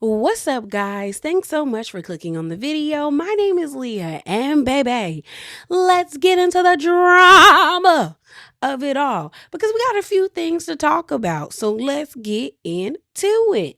What's up, guys? Thanks so much for clicking on the video. My name is Leah, and baby, let's get into the drama of it all because we got a few things to talk about. So let's get into it.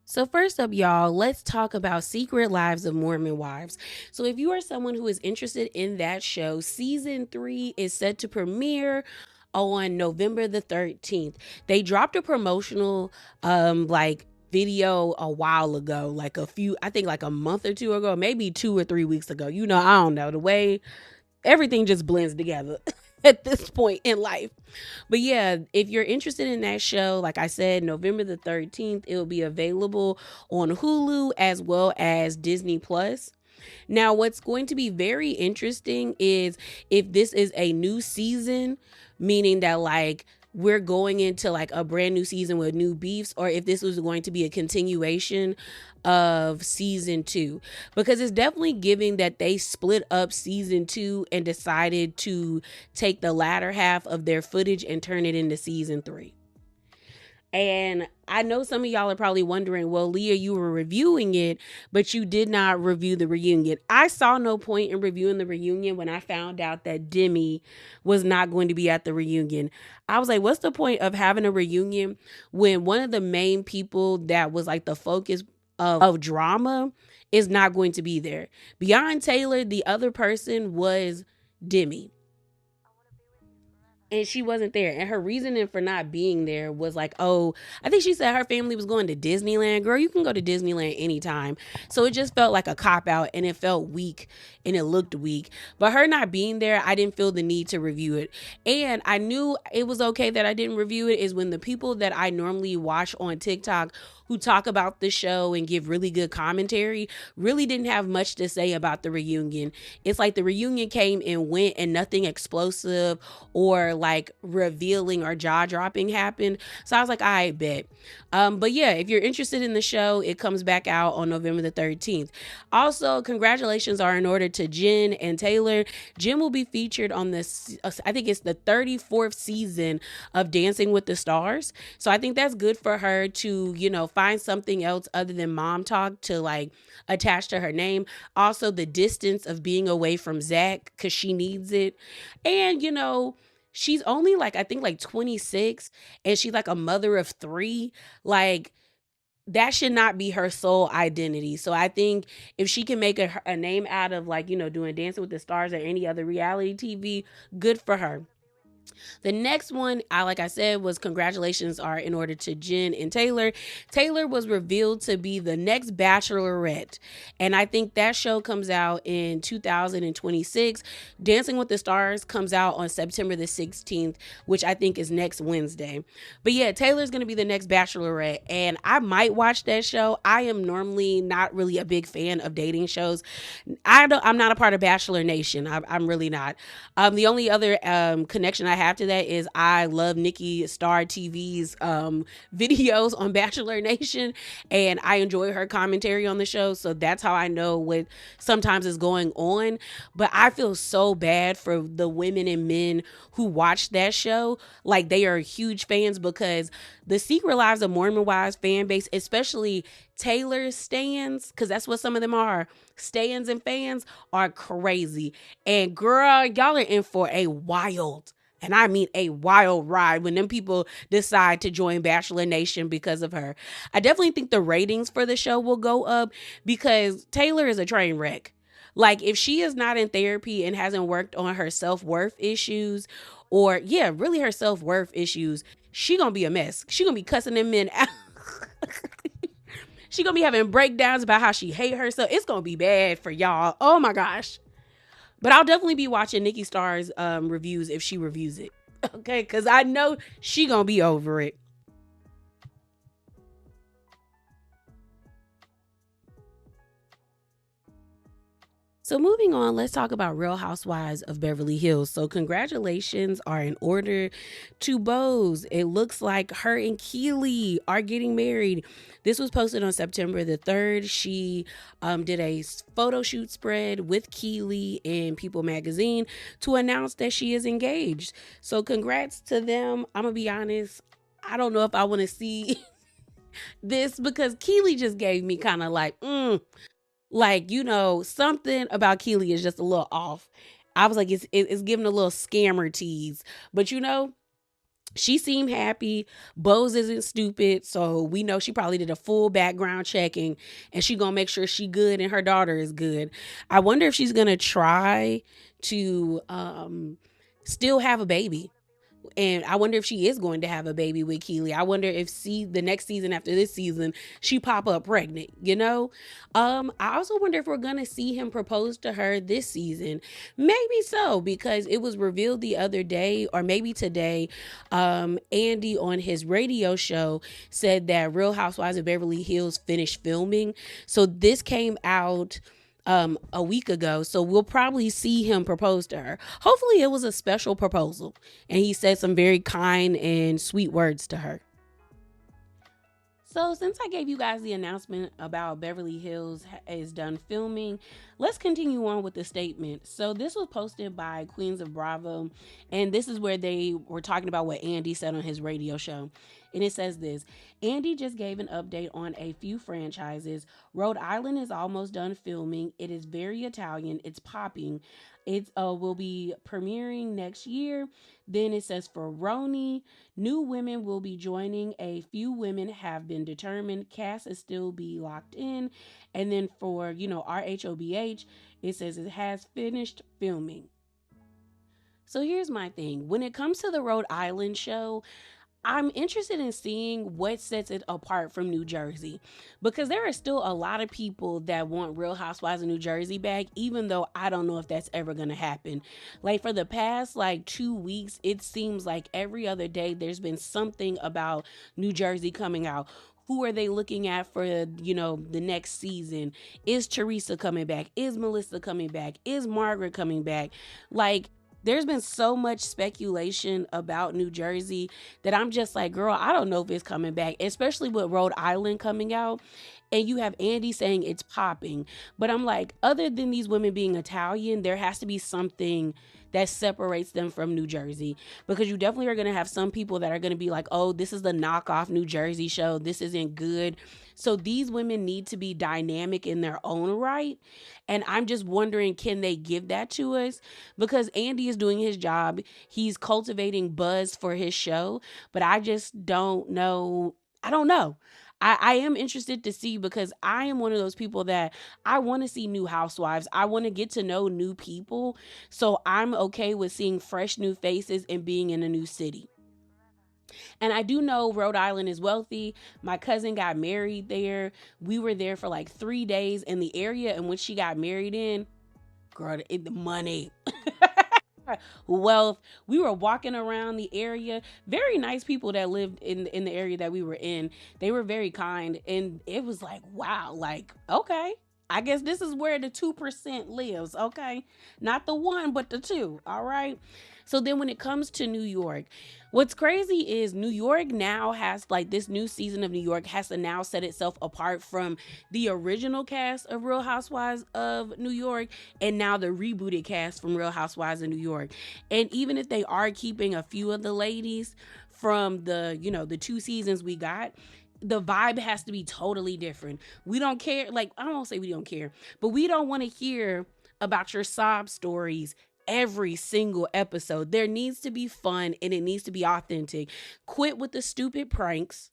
So, first up, y'all, let's talk about Secret Lives of Mormon Wives. So, if you are someone who is interested in that show, season 3 is set to premiere on November the 13th. They dropped a promotional, video a while ago, I think like a month or two ago, maybe 2 or 3 weeks ago. I don't know. The way everything just blends together at this point in life. But yeah, if you're interested in that show, like I said, November the 13th, it will be available on Hulu as well as Disney Plus. Now, what's going to be very interesting is if this is a new season, meaning that we're going into like a brand new season with new beefs, or if this was going to be a continuation of season 2, because it's definitely giving that they split up season 2 and decided to take the latter half of their footage and turn it into season 3. And I know some of y'all are probably wondering, well, Leah, you were reviewing it, but you did not review the reunion. I saw no point in reviewing the reunion when I found out that Demi was not going to be at the reunion. I was like, what's the point of having a reunion when one of the main people that was like the focus of drama is not going to be there? Beyond Taylor, the other person was Demi, and she wasn't there. And her reasoning for not being there was like, oh, I think she said her family was going to Disneyland. Girl, you can go to Disneyland anytime. So it just felt like a cop out, and it felt weak, and it looked weak. But her not being there, I didn't feel the need to review it. And I knew it was okay that I didn't review it is when the people that I normally watch on TikTok who talk about the show and give really good commentary really didn't have much to say about the reunion. It's like the reunion came and went and nothing explosive or like revealing or jaw dropping happened. So I was like, I bet. But yeah, if you're interested in the show, it comes back out on November the 13th. Also, congratulations are in order to Jen and Taylor. Jen will be featured on this, I think it's the 34th season of Dancing with the Stars. So I think that's good for her to, find something else other than mom talk to like attach to her name. Also, the distance of being away from Zach because she needs it. And, she's only I think 26, and she's like a mother of 3. Like, that should not be her sole identity. So I think if she can make a name out of doing Dancing with the Stars or any other reality TV, good for her. The next one, like I said, was congratulations are in order to Jen and Taylor. Taylor was revealed to be the next Bachelorette, and I think that show comes out in 2026. Dancing with the Stars comes out on September the 16th, which I think is next Wednesday. But yeah, Taylor's going to be the next Bachelorette, and I might watch that show. I am normally not really a big fan of dating shows. I'm not a part of Bachelor Nation. I'm really not. The only other connection I have to that is I love Nikki Star TV's videos on Bachelor Nation, and I enjoy her commentary on the show. So that's how I know what sometimes is going on. But I feel so bad for the women and men who watch that show. Like, they are huge fans, because the Secret Lives of Mormon Wives fan base, especially Taylor stans, because that's what some of them are, stans and fans, are crazy. And girl, y'all are in for a wild, and I mean a wild ride when them people decide to join Bachelor Nation because of her. I definitely think the ratings for the show will go up because Taylor is a train wreck. Like, if she is not in therapy and hasn't worked on her self-worth issues, or yeah, really her self-worth issues, she gonna be a mess. She gonna be cussing them men out. She gonna be having breakdowns about how she hate herself. It's gonna be bad for y'all. Oh my gosh. But I'll definitely be watching Nikki Star's reviews if she reviews it. Okay, because I know she gonna be over it. So moving on, let's talk about Real Housewives of Beverly Hills. So congratulations are in order to Bose. It looks like her and Kelli are getting married. This was posted on September the 3rd. She did a photo shoot spread with Kelli in People magazine to announce that she is engaged. So congrats to them. I'm going to be honest, I don't know if I want to see this because Kelli just gave me kind of like, something about Kelli is just a little off. I was like, it's giving a little scammer tease. But she seemed happy. Bose isn't stupid, so we know she probably did a full background checking, and she gonna make sure she good and her daughter is good. I wonder if she's gonna try to still have a baby. And I wonder if she is going to have a baby with Kelli. I wonder if the next season after this season, she pop up pregnant, I also wonder if we're going to see him propose to her this season. Maybe so, because it was revealed the other day, or maybe today, Andy on his radio show said that Real Housewives of Beverly Hills finished filming. So this came out a week ago, so we'll probably see him propose to her. Hopefully it was a special proposal and he said some very kind and sweet words to her. So since I gave you guys the announcement about Beverly Hills is done filming, let's continue on with the statement. So this was posted by Queens of Bravo, and this is where they were talking about what Andy said on his radio show. And it says this: Andy just gave an update on a few franchises. Rhode Island is almost done filming. It is very Italian. It's popping. It will be premiering next year. Then it says for Roni, new women will be joining. A few women have been determined. Cast is still be locked in. And then for, RHOBH, it says it has finished filming. So here's my thing. When it comes to the Rhode Island show, I'm interested in seeing what sets it apart from New Jersey, because there are still a lot of people that want Real Housewives of New Jersey back, even though I don't know if that's ever going to happen. Like for the past 2 weeks, it seems like every other day there's been something about New Jersey coming out. Who are they looking at for, the next season? Is Teresa coming back? Is Melissa coming back? Is Margaret coming back? There's been so much speculation about New Jersey that I'm just like, girl, I don't know if it's coming back, especially with Rhode Island coming out. And you have Andy saying it's popping. But I'm like, other than these women being Italian, there has to be something that separates them from New Jersey, because you definitely are going to have some people that are going to be like, oh, this is the knockoff New Jersey show. This isn't good. So these women need to be dynamic in their own right. And I'm just wondering, can they give that to us? Because Andy is doing his job. He's cultivating buzz for his show, but I just don't know. I don't know. I am interested to see, because I am one of those people that I want to see new housewives. I want to get to know new people. So I'm okay with seeing fresh new faces and being in a new city. And I do know Rhode Island is wealthy. My cousin got married there. We were there for 3 days, in the area in which she got married in. Girl, the money. Wealth. We were walking around the area. Very nice people that lived in the area that we were in. They were very kind, and it was like, wow, okay, I guess this is where the 2% lives. Okay, not the 1 but the 2. All right. So then when it comes to New York, what's crazy is New York now has, this new season of New York has to now set itself apart from the original cast of Real Housewives of New York, and now the rebooted cast from Real Housewives of New York. And even if they are keeping a few of the ladies from the 2 seasons we got, the vibe has to be totally different. We don't care. I don't say we don't care, but we don't want to hear about your sob stories every single episode. There needs to be fun, and it needs to be authentic. Quit with the stupid pranks.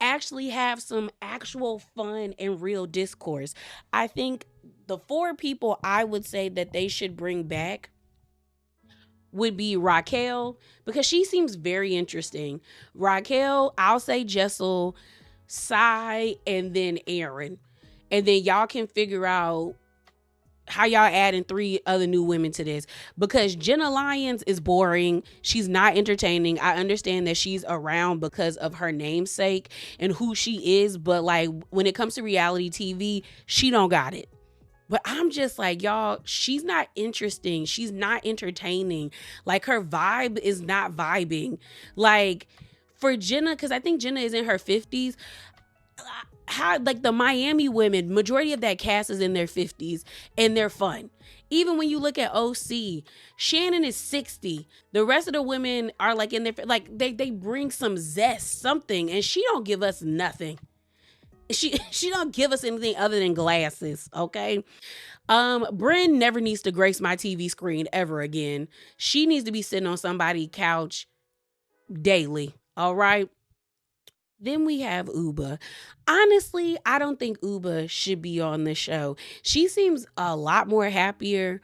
Actually have some actual fun and real discourse. I think the 4 people I would say that they should bring back would be Raquel, because she seems very interesting. Raquel, I'll say Jessel, Sai, and then Aaron. And then y'all can figure out how y'all adding 3 other new women to this, because Jenna Lyons is boring. She's not entertaining. I understand that she's around because of her namesake and who she is, but when it comes to reality TV, she don't got it. But I'm just like, y'all, she's not interesting. She's not entertaining. Like, her vibe is not vibing. Like, for Jenna, because I think Jenna is in her 50s. How, like, the Miami women, majority of that cast is in their 50s and they're fun. Even when you look at OC, Shannon is 60. The rest of the women are like in their, like, they bring some zest, something, and she don't give us nothing. She don't give us anything other than glasses, okay? Bryn never needs to grace my TV screen ever again. She needs to be sitting on somebody's couch daily, all right? Then we have Uba. Honestly, I don't think Uba should be on the show. She seems a lot more happier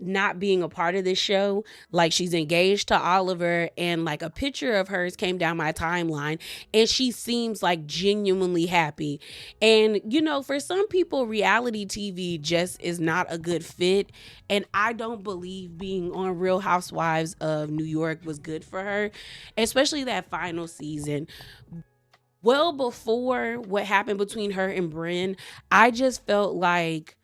not being a part of this show. Like, she's engaged to Oliver, and like a picture of hers came down my timeline, and she seems like genuinely happy. And you know, for some people, reality TV just is not a good fit, and I don't believe being on Real Housewives of New York was good for her, especially that final season. Well, before what happened between her and Bryn, I just felt like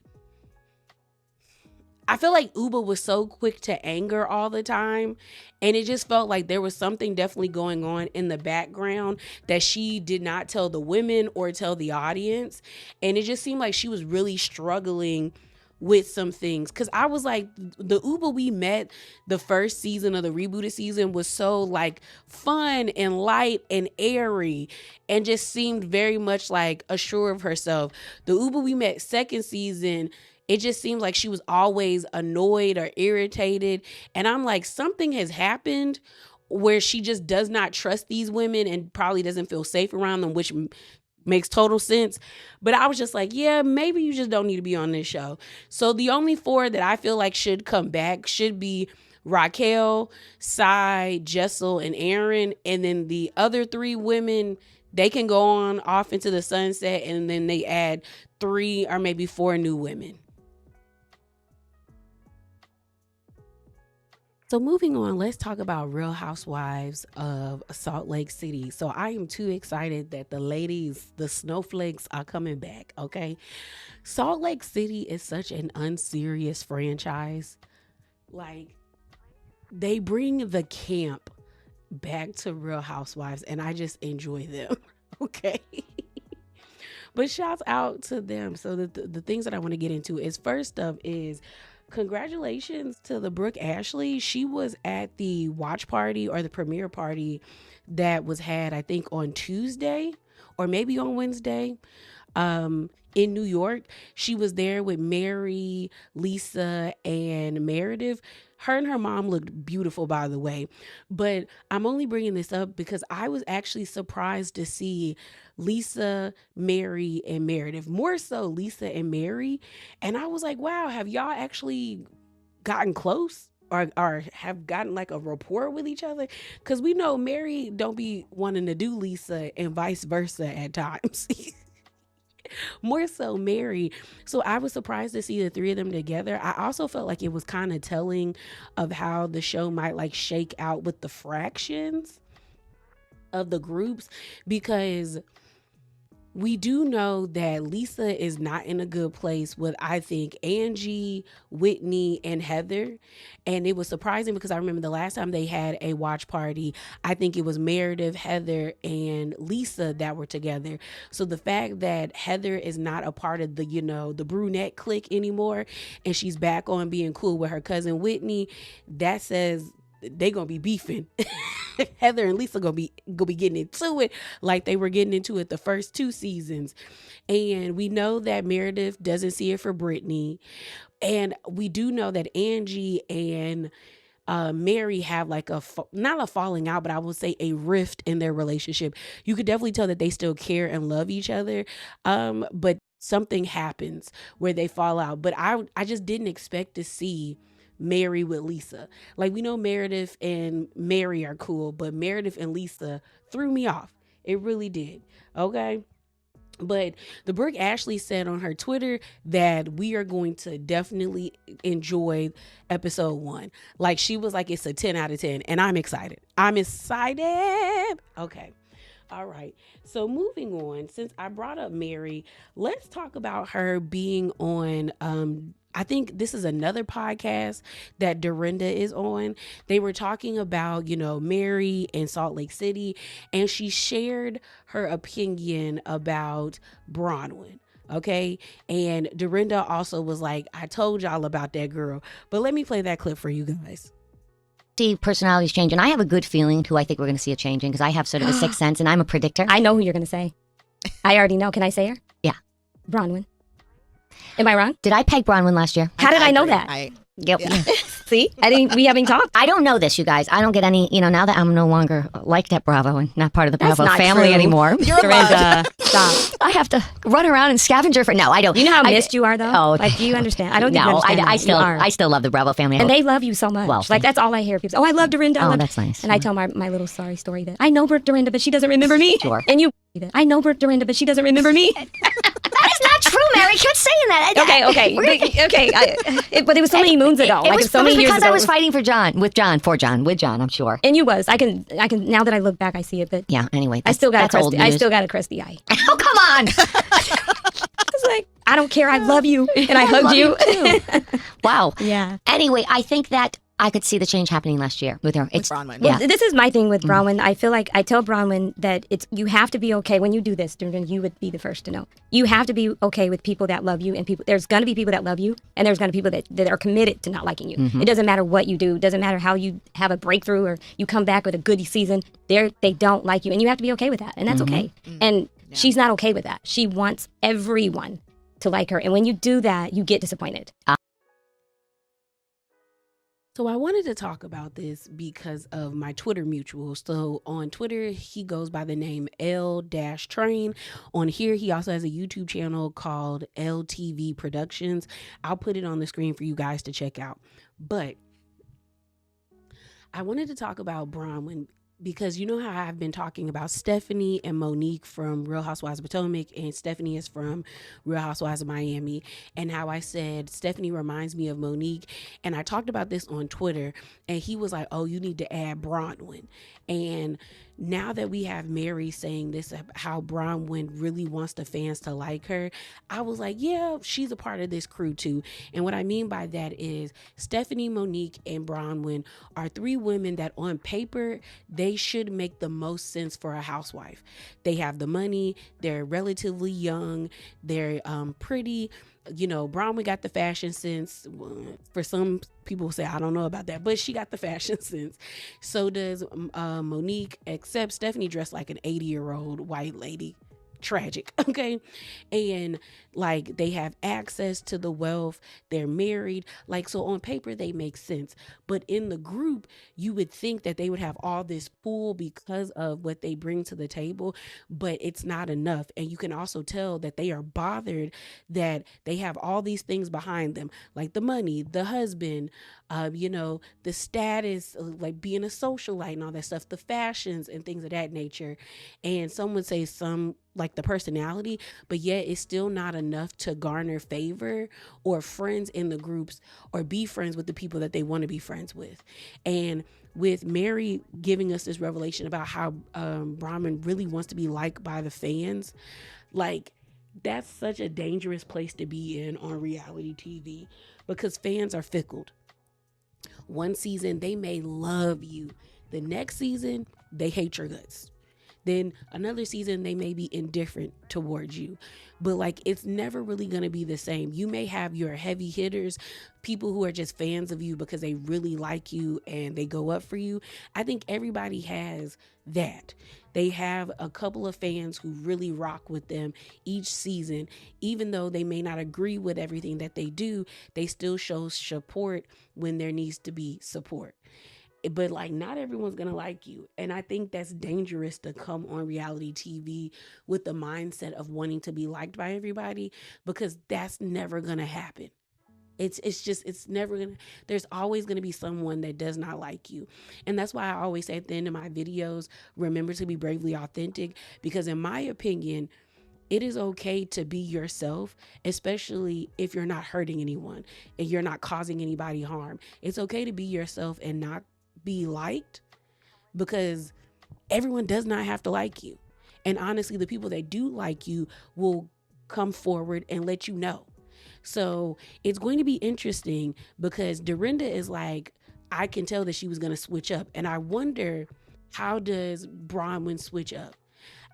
Uba was so quick to anger all the time. And it just felt like there was something definitely going on in the background that she did not tell the women or tell the audience. And it just seemed like she was really struggling with some things. Cause I was like, the Uba we met the first season of the rebooted season was so like fun and light and airy and just seemed very much like assured of herself. The Uba we met second season, it just seemed like she was always annoyed or irritated. And I'm like, something has happened where she just does not trust these women and probably doesn't feel safe around them, which makes total sense. But I was just like, yeah, maybe you just don't need to be on this show. So the only four that I feel like should come back should be Raquel, Sai, Jessel, and Aaron. And then the other three women, they can go on off into the sunset, and then they add 3 or maybe 4 new women. So moving on, let's talk about Real Housewives of Salt Lake City. So I am too excited that the ladies, the snowflakes, are coming back, okay? Salt Lake City is such an unserious franchise. Like, they bring the camp back to Real Housewives, and I just enjoy them, okay? But shouts out to them. So the things that I want to get into is, first up is, congratulations to the Brooke Ashley. She was at the watch party or the premiere party that was had, I think, on Tuesday or maybe on Wednesday. In New York. She was there with Mary, Lisa, and Meredith. Her and her mom looked beautiful, by the way. But I'm only bringing this up because I was actually surprised to see Lisa, Mary, and Meredith. More so Lisa and Mary. And I was like, wow, have y'all actually gotten close? Or have gotten like a rapport with each other? Because we know Mary don't be wanting to do Lisa and vice versa at times. More so Mary. So I was surprised to see the three of them together. I also felt like it was kind of telling of how the show might like shake out with the fractions of the groups, because we do know that Lisa is not in a good place with, I think, Angie, Whitney, and Heather. And it was surprising because I remember the last time they had a watch party, I think it was Meredith, Heather, and Lisa that were together. So the fact that Heather is not a part of the, the brunette clique anymore, and she's back on being cool with her cousin Whitney, that says they gonna be beefing. Heather and Lisa gonna be getting into it like they were getting into it the first 2 seasons. And we know that Meredith doesn't see it for Brittany, and we do know that Angie and Mary have like not a falling out, but I will say a rift in their relationship. You could definitely tell that they still care and love each other, but something happens where they fall out. But I just didn't expect to see Mary with Lisa. Like, we know Meredith and Mary are cool, but Meredith and Lisa threw me off. It really did. Okay. But the Brooke Ashley said on her Twitter that we are going to definitely enjoy episode 1. Like, she was like, it's a 10 out of 10, and I'm excited. Okay. All right. So moving on, since I brought up Mary, let's talk about her being on I think this is another podcast that Dorinda is on. They were talking about, Mary in Salt Lake City, and she shared her opinion about Bronwyn. Okay. And Dorinda also was like, I told y'all about that girl. But let me play that clip for you guys. See personalities change, and I have a good feeling who I think we're going to see a change in, because I have sort of a sixth sense, and I'm a predictor. I know who you're going to say. I already know. Can I say her? Yeah. Bronwyn. Am I wrong? Did I peg Bronwyn last year? How did I know that? Yep. Yeah. See? We haven't talked. I don't know this, you guys. I don't get any, now that I'm no longer liked at Bravo and not part of the Bravo family true. anymore. Dorinda, stop. I have to run around and scavenger for, no, I don't. You know how missed you are, though? Oh. Like, do you understand? I don't think you No, understand I still love the Bravo family. And they love you so much. Well, like, that's all I hear. People say, oh, I love Dorinda. Oh, that's nice. And I tell my little sorry story that I know Dorinda, but she doesn't remember me. Sure. And you, I know Dorinda, but she doesn't remember me. That is not true, Mary. Quit saying that. But it was so many moons ago. It was so many years because ago. I was fighting for John, with John, I'm sure. And you was. I can. Now that I look back, I see it. But yeah. Anyway, I still got a crusty eye. Oh, come on. It's like, I don't care. I love you, and I hugged you. Too. Wow. Yeah. Anyway, I think that I could see the change happening last year with her. It's Bronwyn. Well, this is my thing with Bronwyn. I feel like I tell Bronwyn that you have to be okay when you do this. You would be the first to know. You have to be okay with people that love you, and there's going to be people that love you, and there's going to be people that are committed to not liking you. Mm-hmm. It doesn't matter what you do. It doesn't matter how you have a breakthrough or you come back with a good season. They don't like you, and you have to be okay with that, and that's okay. And she's not okay with that. She wants everyone to like her, and when you do that, you get disappointed. So I wanted to talk about this because of my Twitter mutual. So on Twitter, he goes by the name L-Train. On here, he also has a YouTube channel called LTV Productions. I'll put it on the screen for you guys to check out. But I wanted to talk about Bronwyn because you know how I've been talking about Stephanie and Monique from Real Housewives of Potomac, and Stephanie is from Real Housewives of Miami, and how I said Stephanie reminds me of Monique. And I talked about this on Twitter, and he was like, oh, you need to add Bronwyn. And now that we have Mary saying this, how Bronwyn really wants the fans to like her, I was like, yeah, she's a part of this crew too. And what I mean by that is Stephanie, Monique, and Bronwyn are three women that on paper, they should make the most sense for a housewife. They have the money, they're relatively young, they're pretty. Bronwyn got the fashion sense. For some people say, I don't know about that, but she got the fashion sense. So does Monique, except Stephanie dressed like an 80-year-old white lady. Tragic. Okay. And like they have access to the wealth, they're married, like, so on paper they make sense, but in the group you would think that they would have all this pull because of what they bring to the table, but it's not enough. And you can also tell that they are bothered that they have all these things behind them, like the money, the husband, the status, like being a socialite and all that stuff, the fashions and things of that nature. And some would say some like the personality, but yet it's still not enough to garner favor or friends in the groups or be friends with the people that they want to be friends with. And with Mary giving us this revelation about how Bronwyn really wants to be liked by the fans, like that's such a dangerous place to be in on reality TV, because fans are fickle. One season they may love you, the next season they hate your guts. Then another season, they may be indifferent towards you. But like, it's never really going to be the same. You may have your heavy hitters, people who are just fans of you because they really like you and they go up for you. I think everybody has that. They have a couple of fans who really rock with them each season. Even though they may not agree with everything that they do, they still show support when there needs to be support. But like, not everyone's gonna like you, and I think that's dangerous to come on reality TV with the mindset of wanting to be liked by everybody, because that's never gonna happen. It's never gonna, there's always gonna be someone that does not like you. And that's why I always say at the end of my videos, remember to be bravely authentic, because in my opinion, it is okay to be yourself, especially if you're not hurting anyone and you're not causing anybody harm. It's okay to be yourself and not be liked, because everyone does not have to like you. And honestly, the people that do like you will come forward and let you know. So it's going to be interesting because Dorinda is like, I can tell that she was going to switch up. And I wonder, how does Bronwyn switch up?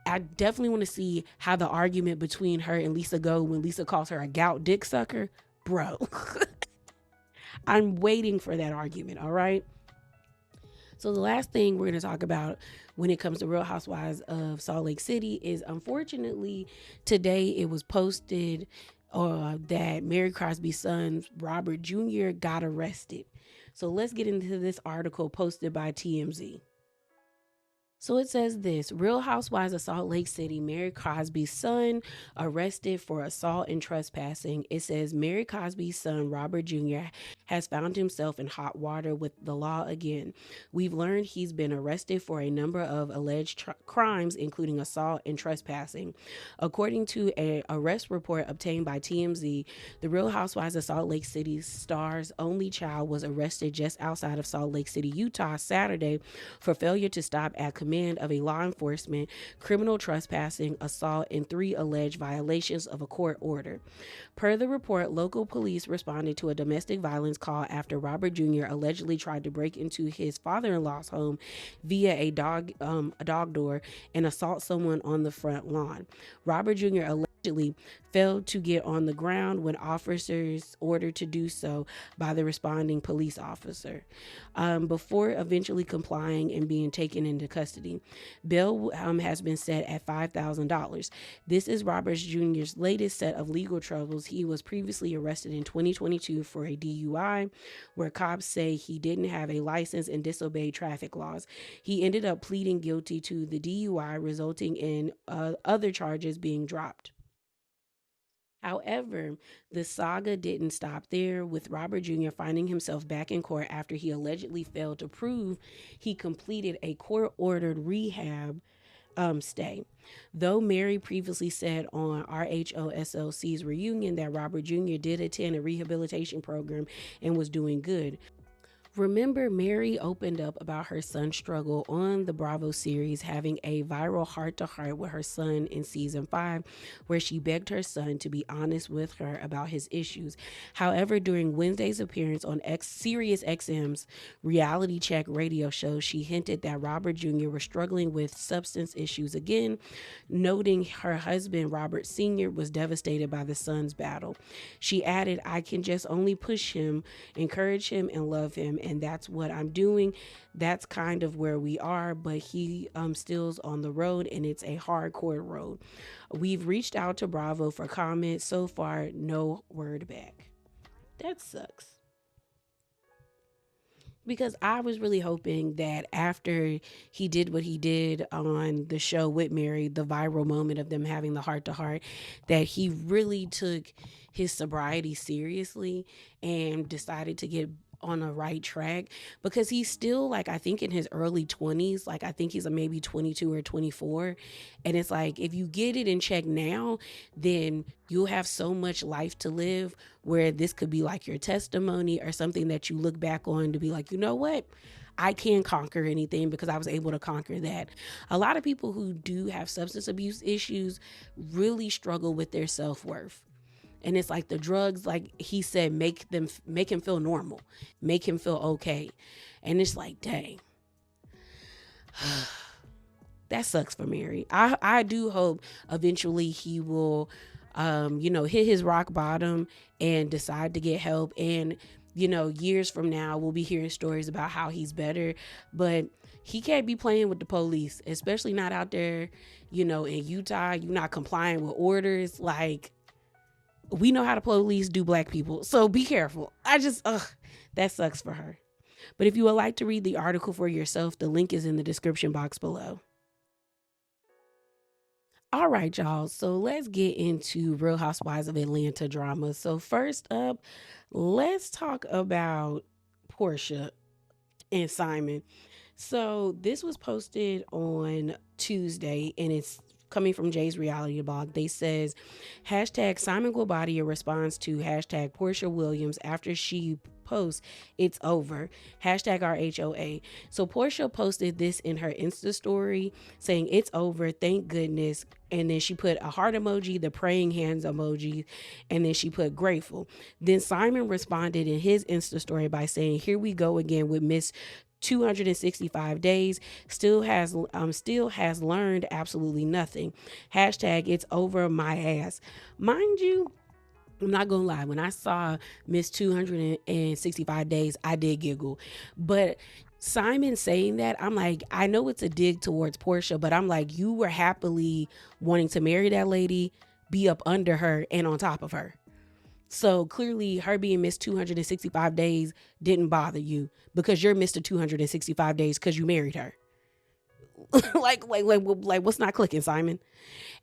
I definitely want to see how the argument between her and Lisa go when Lisa calls her a gout dick sucker. Bro, I'm waiting for that argument. All right. So the last thing we're going to talk about when it comes to Real Housewives of Salt Lake City is, unfortunately, today it was posted that Mary Cosby's son, Robert Jr., got arrested. So let's get into this article posted by TMZ. So it says this: Real Housewives of Salt Lake City, Mary Cosby's son arrested for assault and trespassing. It says Mary Cosby's son, Robert Jr., has found himself in hot water with the law again. We've learned he's been arrested for a number of alleged crimes, including assault and trespassing. According to an arrest report obtained by TMZ, the Real Housewives of Salt Lake City star's only child was arrested just outside of Salt Lake City, Utah, Saturday for failure to stop at command of a law enforcement, criminal trespassing, assault, and 3 alleged violations of a court order. Per the report, local police responded to a domestic violence call after Robert Jr. allegedly tried to break into his father-in-law's home via a dog door and assault someone on the front lawn. Robert Jr. allegedly failed to get on the ground when officers ordered to do so by the responding police officer, before eventually complying and being taken into custody. Bail has been set at $5,000. This is Robert Jr.'s latest set of legal troubles. He was previously arrested in 2022 for a DUI, where cops say he didn't have a license and disobeyed traffic laws. He ended up pleading guilty to the DUI, resulting in other charges being dropped. However, the saga didn't stop there, with Robert Jr. finding himself back in court after he allegedly failed to prove he completed a court-ordered rehab stay. Though Mary previously said on RHOSLC's reunion that Robert Jr. did attend a rehabilitation program and was doing good. Remember, Mary opened up about her son's struggle on the Bravo series, having a viral heart-to-heart with her son in season 5, where she begged her son to be honest with her about his issues. However, during Wednesday's appearance on Sirius XM's Reality Check radio show, she hinted that Robert Jr. was struggling with substance issues again, noting her husband, Robert Sr., was devastated by the son's battle. She added, "I can just only push him, encourage him, and love him. And that's what I'm doing. That's kind of where we are, but he still's on the road, and it's a hardcore road. We've reached out to Bravo for comments. So far, no word back." That sucks. Because I was really hoping that after he did what he did on the show with Mary, the viral moment of them having the heart-to-heart, that he really took his sobriety seriously and decided to get on a right track, because he's still, like, I think in his early 20s, like I think he's maybe 22 or 24, and it's like, if you get it in check now, then you'll have so much life to live, where this could be like your testimony or something that you look back on to be like, you know what, I can conquer anything because I was able to conquer that. A lot of people who do have substance abuse issues really struggle with their self-worth. And it's like the drugs, like he said, make him feel normal, make him feel okay. And it's like, dang, that sucks for Mary. I do hope eventually he will, hit his rock bottom and decide to get help. And, years from now, we'll be hearing stories about how he's better. But he can't be playing with the police, especially not out there, in Utah. You're not complying with orders. Like, we know how the police do black people, so be careful. That sucks for her. But if you would like to read the article for yourself, the link is in the description box below. All right, y'all. So let's get into Real Housewives of Atlanta drama. So first up, let's talk about Portia and Simon. So this was posted on Tuesday, and it's coming from Jay's reality blog. They says, hashtag Simon Guobadia responds to hashtag Portia Williams after she post, "It's over," hashtag RHOA. So Portia posted this in her Insta story saying, "It's over, thank goodness." And then she put a heart emoji, the praying hands emoji, and then she put grateful. Then Simon responded in his Insta story by saying, "Here we go again with Miss 265 days, still has learned absolutely nothing. Hashtag it's over my ass." Mind you, I'm not gonna lie, when I saw Miss 265 days, I did giggle. But Simon saying that, I'm like, I know it's a dig towards Portia, but I'm like, you were happily wanting to marry that lady, be up under her and on top of her. So clearly her being Miss 265 days didn't bother you because you're Mr. 265 days because you married her. like what's not clicking, Simon?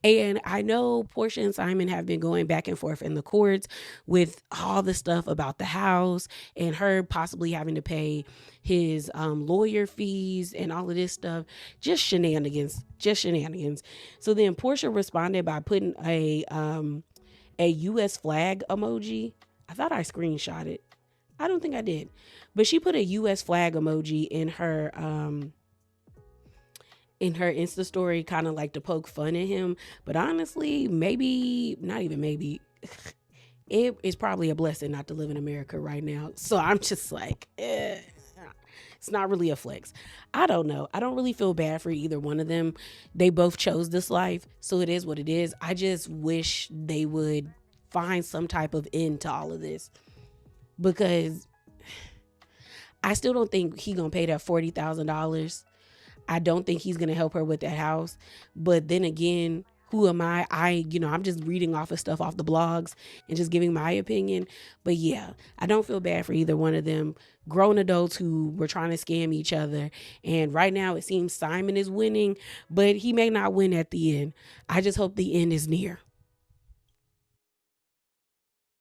And I know Portia and Simon have been going back and forth in the courts with all the stuff about the house and her possibly having to pay his lawyer fees and all of this stuff. Just shenanigans. So then Portia responded by putting a U.S. flag emoji. I thought I screenshot it. I don't think I did. But she put a U.S. flag emoji in her Insta story, kind of like to poke fun at him. But honestly, maybe, not even maybe, it is probably a blessing not to live in America right now. So I'm just like, it's not really a flex. I don't know. I don't really feel bad for either one of them. They both chose this life, so it is what it is. I just wish they would find some type of end to all of this, because I still don't think he gonna pay that $40,000. I don't think he's gonna help her with that house. But then again, who am I? I'm just reading off of stuff off the blogs and just giving my opinion. But yeah, I don't feel bad for either one of them. Grown adults who were trying to scam each other. And right now it seems Simon is winning, but he may not win at the end. I just hope the end is near.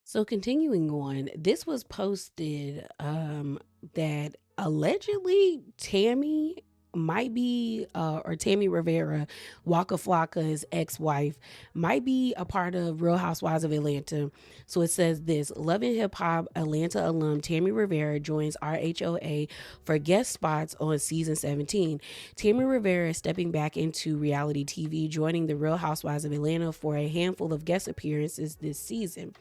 So continuing on, this was posted that allegedly Tammy might be, or Tammy Rivera, Waka Flocka's ex-wife, might be a part of Real Housewives of Atlanta. So it says this: Love and Hip Hop Atlanta alum Tammy Rivera joins RHOA for guest spots on season 17. Tammy Rivera is stepping back into reality TV, joining the Real Housewives of Atlanta for a handful of guest appearances this season.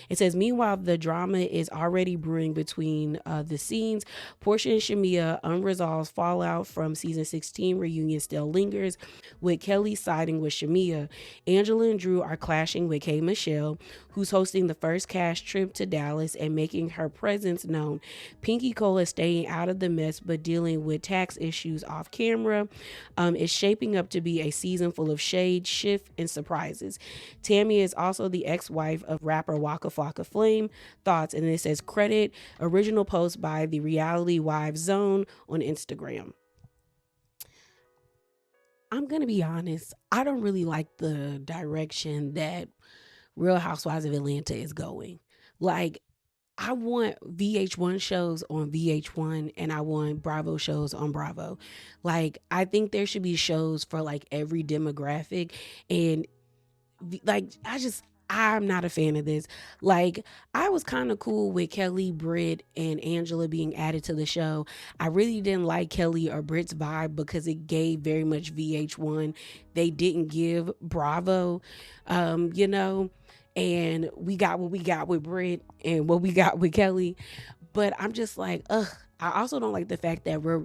It says, meanwhile, the drama is already brewing between the scenes. Portia and Shamia unresolved fallout from season 16 reunion still lingers, with Kelli siding with Shamia. Angela and Drew are clashing with K. Michelle, who's hosting the first cast trip to Dallas and making her presence known. Pinky Cole is staying out of the mess but dealing with tax issues off camera. It's shaping up to be a season full of shade, shift, and surprises. Tammy is also the ex-wife of rapper Waka Flocka Flame. Thoughts? And it says, credit original post by the Reality Wives Zone on Instagram. I'm going to be honest, I don't really like the direction that Real Housewives of Atlanta is going. Like, I want VH1 shows on VH1 and I want Bravo shows on Bravo. Like, I think there should be shows for like every demographic. And like, I'm not a fan of this. Like, I was kind of cool with Kelli, Britt, and Angela being added to the show. I really didn't like Kelli or Britt's vibe because it gave very much VH1. They didn't give Bravo, and we got what we got with Britt and what we got with Kelli. But I'm just like, ugh. I also don't like the fact that we're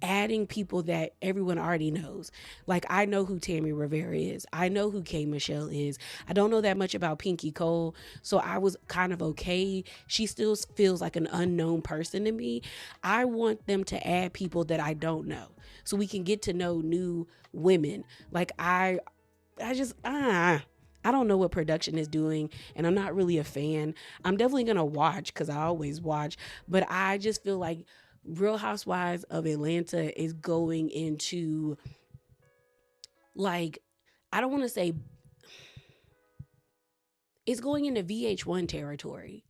adding people that everyone already knows. Like, I know who Tammy Rivera is. I know who K. Michelle is. I don't know that much about Pinky Cole, so I was kind of okay. She still feels like an unknown person to me. I want them to add people that I don't know so we can get to know new women. Like, I don't know what production is doing, and I'm not really a fan. I'm definitely going to watch because I always watch, but I just feel like Real Housewives of Atlanta is going into, like, I don't want to say, it's going into VH1 territory.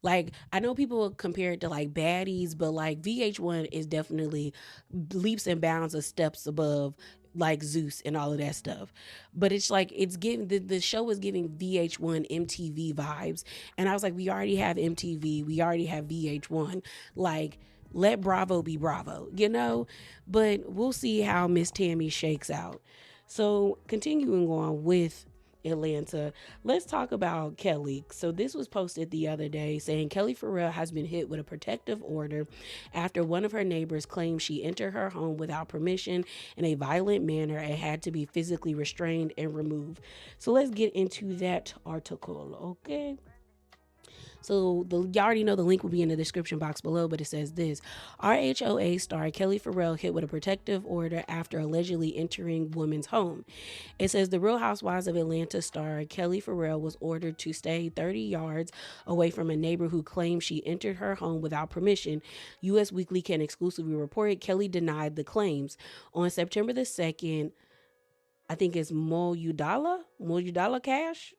Like, I know people compare it to like Baddies, but like VH1 is definitely leaps and bounds of steps above like Zeus and all of that stuff. But it's like it's giving the show is giving VH1 MTV vibes. And I was like, we already have MTV, we already have VH1. Like, let Bravo be Bravo, you know? But we'll see how Miss Tammy shakes out. So continuing on with Atlanta, let's talk about Kelli. So this was posted the other day saying Kelli Ferrell has been hit with a protective order after one of her neighbors claimed she entered her home without permission in a violent manner and had to be physically restrained and removed. So let's get into that article, okay? So y'all already know the link will be in the description box below, but it says this: RHOA star Kelli Ferrell hit with a protective order after allegedly entering woman's home. It says the Real Housewives of Atlanta star Kelli Ferrell was ordered to stay 30 yards away from a neighbor who claimed she entered her home without permission. U.S. Weekly can exclusively report Kelli denied the claims. On September the 2nd, I think it's Mo Udala Cash.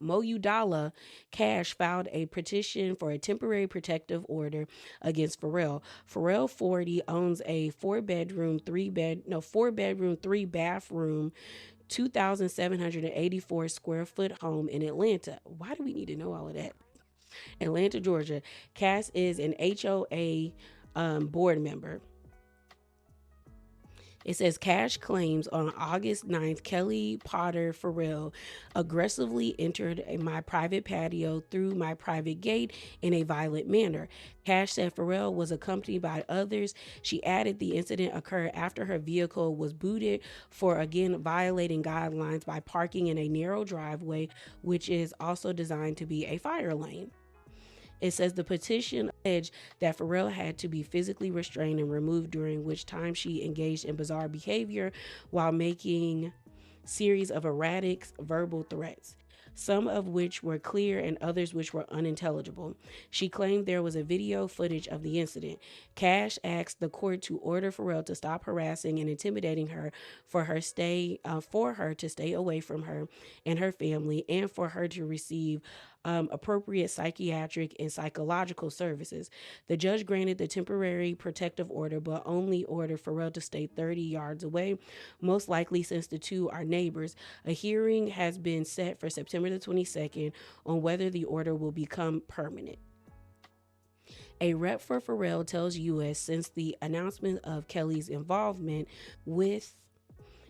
Mo Udala Cash filed a petition for a temporary protective order against Ferrell. Ferrell, 40, owns a 4-bedroom, 3-bathroom, 2,784 square foot home in Atlanta. Why do we need to know all of that? Atlanta, Georgia. Cass is an HOA board member. It says Cash claims on August 9th, Kelli Potter Ferrell aggressively entered my private patio through my private gate in a violent manner. Cash said Ferrell was accompanied by others. She added the incident occurred after her vehicle was booted for again violating guidelines by parking in a narrow driveway, which is also designed to be a fire lane. It says the petition alleged that Ferrell had to be physically restrained and removed, during which time she engaged in bizarre behavior while making series of erratic verbal threats, some of which were clear and others which were unintelligible. She claimed there was a video footage of the incident. Cash asked the court to order Ferrell to stop harassing and intimidating her for her to stay away from her and her family, and for her to receive appropriate psychiatric and psychological services. The judge granted the temporary protective order, but only ordered Ferrell to stay 30 yards away, most likely since the two are neighbors. A hearing has been set for September the 22nd on whether the order will become permanent. A rep for Ferrell tells U.S. since the announcement of Kelli's involvement with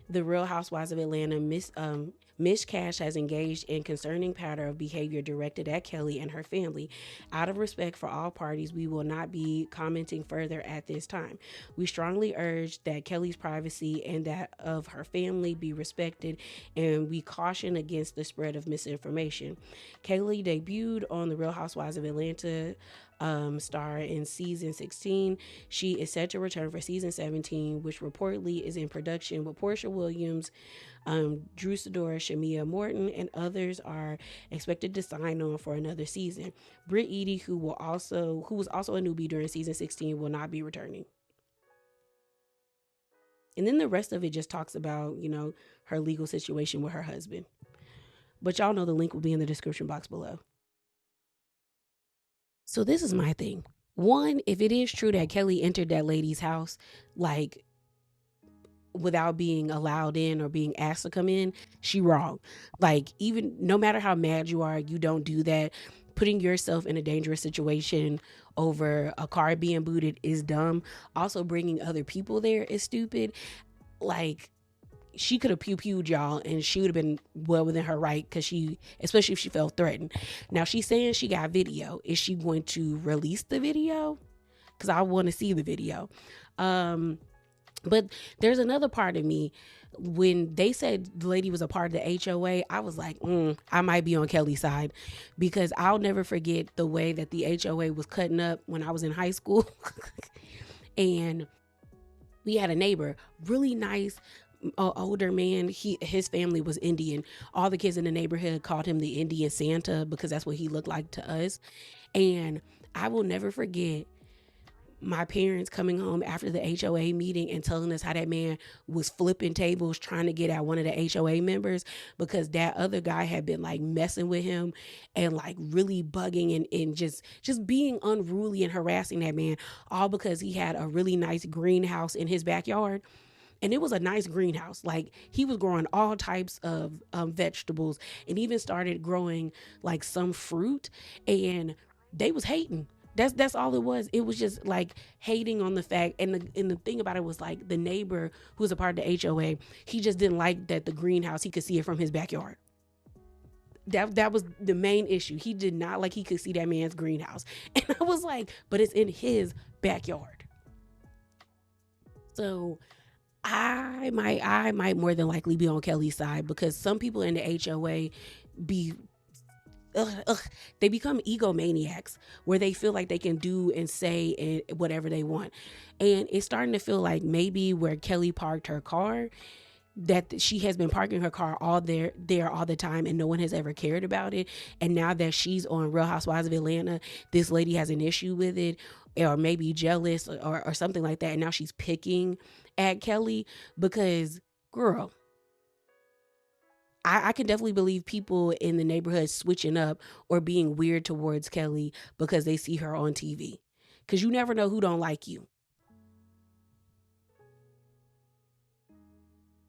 the Real Housewives of Atlanta, Miss Cash has engaged in concerning pattern of behavior directed at Kelli and her family. Out of respect for all parties, we will not be commenting further at this time. We strongly urge that Kelli's privacy and that of her family be respected, and we caution against the spread of misinformation. Kelli debuted on the Real Housewives of Atlanta star in season 16. She is set to return for season 17, which reportedly is in production with Portia Williams, Drew Sidora, Shamia Morton, and others are expected to sign on for another season. Britt Eady, who was also a newbie during season 16, will not be returning. And then the rest of it just talks about, her legal situation with her husband. But y'all know the link will be in the description box below. So this is my thing. One, if it is true that Kelli entered that lady's house, like, without being allowed in or being asked to come in, she wrong. Like, even no matter how mad you are, you don't do that. Putting yourself in a dangerous situation over a car being booted is dumb. Also, bringing other people there is stupid. Like, she could have pew-pewed y'all and she would have been well within her right, because especially if she felt threatened. Now, she's saying she got video. Is she going to release the video? Because I want to see the video. But there's another part of me. When they said the lady was a part of the HOA, I was like, I might be on Kelli's side, because I'll never forget the way that the HOA was cutting up when I was in high school. And we had a neighbor, really nice, older man. His family was Indian. All the kids in the neighborhood called him the Indian Santa, because that's what he looked like to us. And I will never forget my parents coming home after the HOA meeting and telling us how that man was flipping tables trying to get at one of the HOA members, because that other guy had been like messing with him and like really bugging and just being unruly and harassing that man, all because he had a really nice greenhouse in his backyard. And it was a nice greenhouse. Like, he was growing all types of vegetables, and even started growing like some fruit, and they was hating. That's all it was. It was just like hating on the fact, and the thing about it was like the neighbor who was a part of the HOA, he just didn't like that the greenhouse, he could see it from his backyard. That was the main issue. He did not like he could see that man's greenhouse. And I was like, but it's in his backyard. So I might more than likely be on Kelly's side, because some people in the HOA they become egomaniacs, where they feel like they can do and say whatever they want. And it's starting to feel like maybe where Kelly parked her car, that she has been parking her car there all the time, and no one has ever cared about it. And now that she's on Real Housewives of Atlanta, this lady has an issue with it, or maybe jealous or something like that. And now she's picking at Kelly, because, girl, I can definitely believe people in the neighborhood switching up or being weird towards Kelly because they see her on TV. Because you never know who don't like you.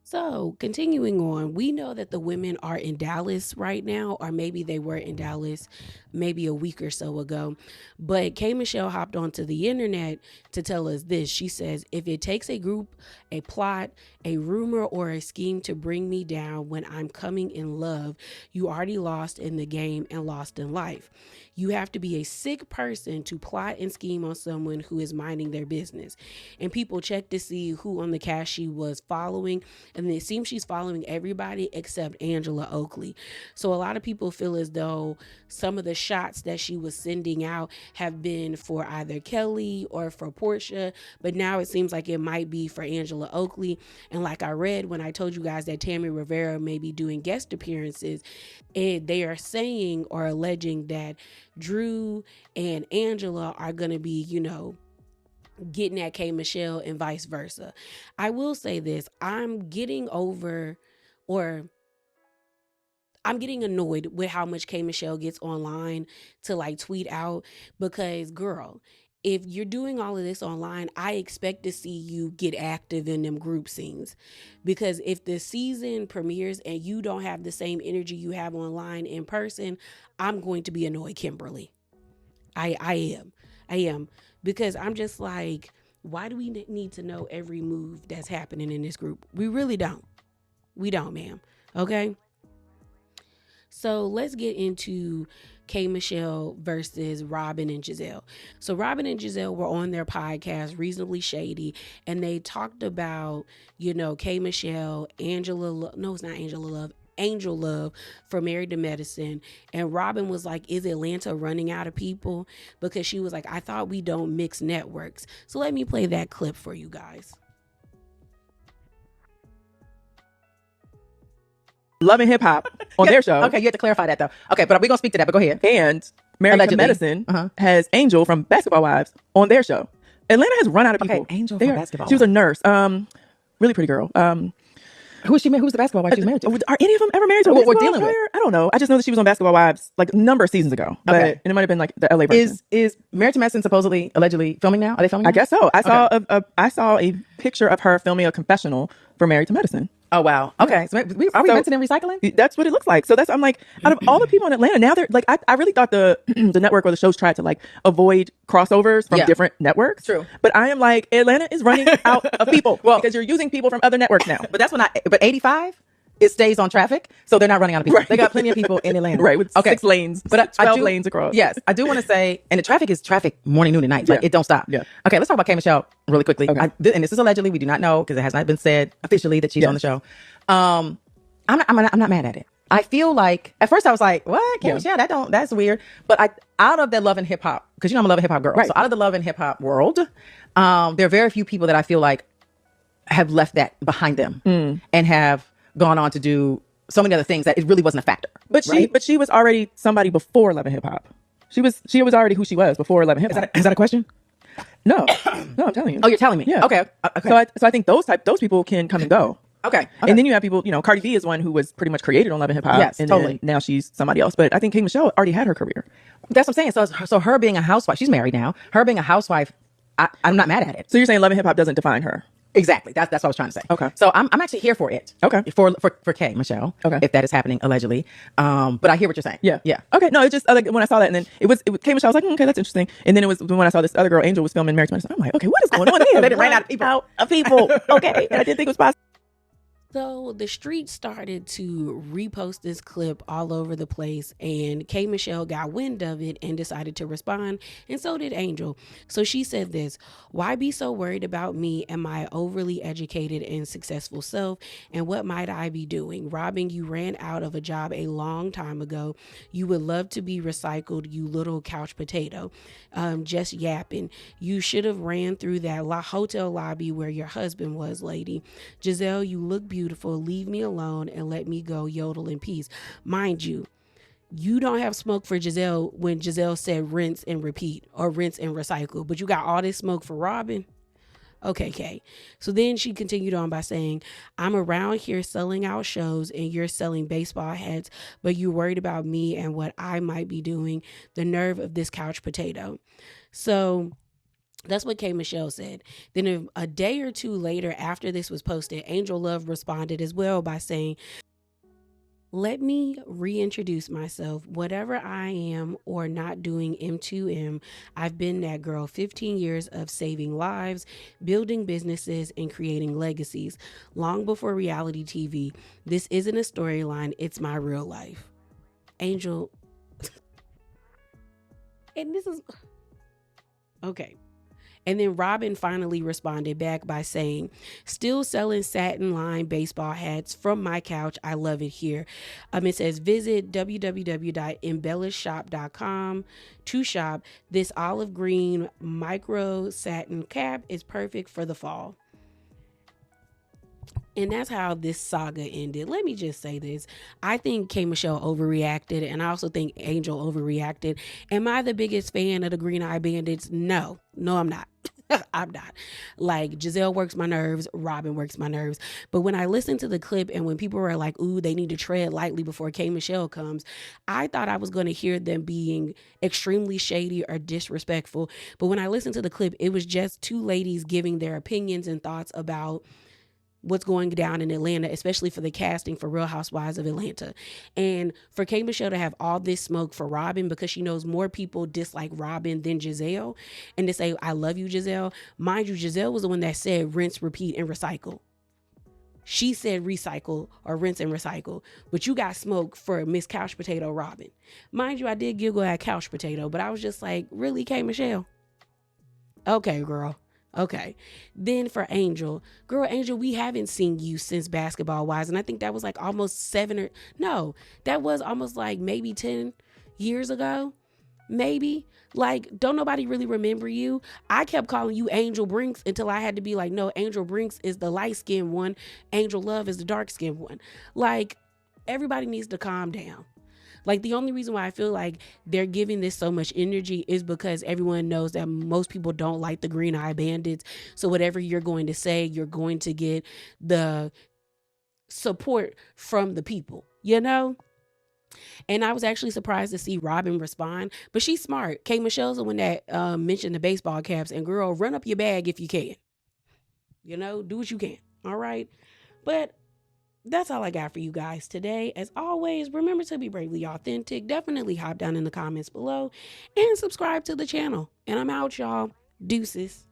So, continuing on, we know that the women are in Dallas right now, or maybe they were in Dallas maybe a week or so ago. But K. Michelle hopped onto the internet to tell us this. She says, if it takes a group, a plot, a rumor, or a scheme to bring me down when I'm coming in love, you already lost in the game and lost in life. You have to be a sick person to plot and scheme on someone who is minding their business. And people check to see who on the cast she was following, and it seems she's following everybody except Angela Oakley. So a lot of people feel as though some of the shots that she was sending out have been for either Kelly or for Portia, but now it seems like it might be for Angela Oakley. And like I read when I told you guys that Tammy Rivera may be doing guest appearances, and they are saying or alleging that Drew and Angela are going to be, getting at K. Michelle and vice versa. I will say this, I'm getting annoyed with how much K. Michelle gets online to like tweet out, because, girl, if you're doing all of this online, I expect to see you get active in them group scenes. Because if the season premieres and you don't have the same energy you have online in person, I'm going to be annoyed, Kimberly. I am. Because I'm just like, why do we need to know every move that's happening in this group? We really don't. We don't, ma'am. Okay? So let's get into K. Michelle versus Robyn and Giselle. So Robyn and Giselle were on their podcast, Reasonably Shady, and they talked about, K. Michelle, Angel Love for Married to Medicine. And Robyn was like, is Atlanta running out of people? Because she was like, I thought we don't mix networks. So let me play that clip for you guys. Love and Hip Hop on their show. Okay, you have to clarify that though. Okay, but we're going to speak to that, but go ahead. And Married to Medicine has Angel from Basketball Wives on their show. Atlanta has run out of people. Okay, Angel from Basketball She was a nurse. Really pretty girl. Who is she? Who's the basketball wife she's married to? Are any of them ever married to a We're basketball dealing with? player? I don't know. I just know that she was on Basketball Wives like a number of seasons ago. But Okay. and it might have been like the LA version. Is Married to Medicine supposedly, allegedly filming now? Are they filming now? I guess so. I saw a picture of her filming a confessional for Married to Medicine. Oh, wow. Okay. So are we rinsing and recycling? That's what it looks like. So I'm like, out of all the people in Atlanta, now they're like, I really thought the network or the shows tried to like avoid crossovers from different networks. True. But I am like, Atlanta is running out of people because you're using people from other networks now. But that's but 85, it stays on traffic. So they're not running out of people. Right. They got plenty of people in Atlanta. Right. With 6 lanes, but 12 lanes across. Yes. I do want to say, and the traffic is traffic morning, noon, and night. Like it don't stop. Yeah. Okay. Let's talk about K. Michelle really quickly. Okay. And this is allegedly, we do not know because it has not been said officially that she's on the show. I'm not mad at it. I feel like at first I was like, what? K. Michelle, that's weird. But out of that Love and Hip Hop, because I'm a Love and Hip Hop girl. Right. So out of the Love and Hip Hop world, there are very few people that I feel like have left that behind them and have gone on to do so many other things that it really wasn't a factor. But she was already somebody before Love and Hip Hop. She was already who she was before Love and Hip Hop. Is that a question? No, I'm telling you. Oh, you're telling me? Yeah. Okay. So I think those people can come and go. Okay. And then you have people, Cardi B is one who was pretty much created on Love and Hip Hop. Yes, and totally. then now she's somebody else. But I think K. Michelle already had her career. That's what I'm saying. So her being a housewife, she's married now. Her being a housewife, I'm not mad at it. So you're saying Love and Hip Hop doesn't define her? Exactly. That's what I was trying to say. Okay. So I'm actually here for it. Okay. For Kay, Michelle. Okay. If that is happening allegedly. But I hear what you're saying. Yeah. Yeah. Okay. No, it's just like when I saw that, and then it came Michelle. I was like, okay, that's interesting. And then it was when I saw this other girl, Angel, was filming Marriage Medicine. I'm like, okay, what is going on? They ran out of people. Okay. And I didn't think it was possible. So the street started to repost this clip all over the place, and K. Michelle got wind of it and decided to respond, and so did Angel. So she said this: "Why be so worried about me and my overly educated and successful self, and what might I be doing? Robyn, you ran out of a job a long time ago. You would love to be recycled, you little couch potato. Just yapping. You should have ran through that hotel lobby where your husband was, lady. Giselle, you look beautiful. Leave me alone and let me go yodel in peace." Mind you, you don't have smoke for Giselle when Giselle said rinse and repeat or rinse and recycle, but you got all this smoke for Robyn. Okay, Kay. So then she continued on by saying, "I'm around here selling out shows and you're selling baseball hats, but you're worried about me and what I might be doing. The nerve of this couch potato." So that's what K. Michelle said. Then a day or two later, after this was posted, Angel Love responded as well by saying, "Let me reintroduce myself. Whatever I am or not doing M2M, I've been that girl. 15 years of saving lives, building businesses, and creating legacies. Long before reality TV. This isn't a storyline. It's my real life." Angel. And this is... Okay. And then Robyn finally responded back by saying, "Still selling satin lined baseball hats from my couch. I love it here." It says, "Visit www.embellishshop.com to shop. This olive green micro satin cap is perfect for the fall." And that's how this saga ended. Let me just say this. I think K. Michelle overreacted, and I also think Angel overreacted. Am I the biggest fan of the Green Eye Bandits? No, I'm not. I'm not. Like, Giselle works my nerves, Robyn works my nerves. But when I listened to the clip and when people were like, ooh, they need to tread lightly before K. Michelle comes, I thought I was going to hear them being extremely shady or disrespectful. But when I listened to the clip, it was just two ladies giving their opinions and thoughts about what's going down in Atlanta, especially for the casting for Real Housewives of Atlanta. And for K. Michelle to have all this smoke for Robyn because she knows more people dislike Robyn than Giselle, and to say, "I love you, Giselle." Mind you, Giselle was the one that said rinse, repeat, and recycle. She said recycle or rinse and recycle, but you got smoke for Miss Couch Potato Robyn. Mind you, I did giggle at Couch Potato, but I was just like, really, K. Michelle? Okay, girl. Okay. Then for Angel, we haven't seen you since Basketball Wives. And I think that was like almost that was almost like maybe 10 years ago. Maybe. Like, don't nobody really remember you. I kept calling you Angel Brinks until I had to be like, no, Angel Brinks is the light-skinned one. Angel Love is the dark-skinned one. Like, everybody needs to calm down. Like, the only reason why I feel like they're giving this so much energy is because everyone knows that most people don't like the Green Eye Bandits. So whatever you're going to say, you're going to get the support from the people, you know? And I was actually surprised to see Robyn respond, but she's smart. K. Michelle's the one that mentioned the baseball caps, and girl, run up your bag if you can. You know, do what you can. All right. But that's all I got for you guys today. As always, remember to be bravely authentic. Definitely hop down in the comments below and subscribe to the channel. And I'm out, y'all. Deuces.